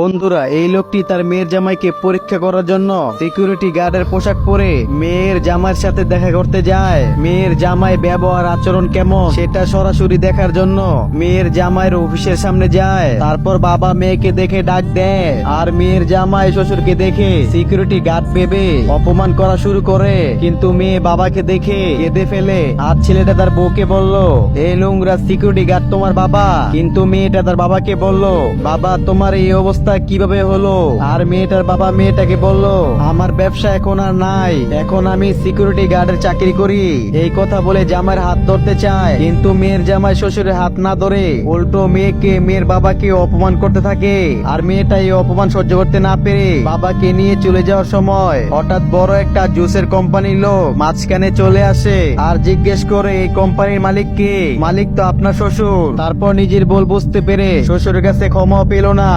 বন্ধুরা, এই লোকটি তার মেয়ের জামাইকে পরীক্ষা করার জন্য সিকিউরিটি গার্ডের পোশাক পরে মেয়ের জামাইয়ের সাথে দেখা করতে যায়। মেয়ের জামাই ব্যবহার আচরণ কেমন সেটা সরাসরি দেখার জন্য মেয়ের জামাইয়ের অফিসের সামনে যায়। তারপর বাবা মেয়েকে দেখে ডাক দেয়, আর মেয়ের জামাই শ্বশুরকে দেখে সিকিউরিটি গার্ড ভেবে অপমান করা শুরু করে। কিন্তু মেয়ে বাবাকে দেখে কেঁদে ফেলে, আর ছেলেটা তার বউকে বলল, এই নোংরা সিকিউরিটি গার্ড তোমার বাবা। কিন্তু মেয়েটা তার বাবাকে বলল, বাবা তোমার এই অবস্থা কিভাবে হলো? আর মেয়েটার বাবা মেয়েটাকে বলল, আমার ব্যবসা এখন আর নাই, এখন আমি সিকিউরিটি গার্ডের চাকরি করি। এই কথা বলে জামাইয়ের হাত ধরতে চায়, কিন্তু মেয়ের জামাই শ্বশুরের হাত না ধরে উল্টো মেয়েকে মেয়ের বাবাকে অপমান করতে থাকে। আর মেয়েটা এই অপমান সহ্য করতে না পেরে বাবাকে নিয়ে চলে যাওয়ার সময় হঠাৎ বড় একটা জুসের কোম্পানির লোক মাঝখানে চলে আসে আর জিজ্ঞেস করে, এই কোম্পানির মালিক কে? মালিক তো আপনার শ্বশুর। তারপর নিজের ভুল বুঝতে পেরে শ্বশুরের কাছে ক্ষমা পেল না।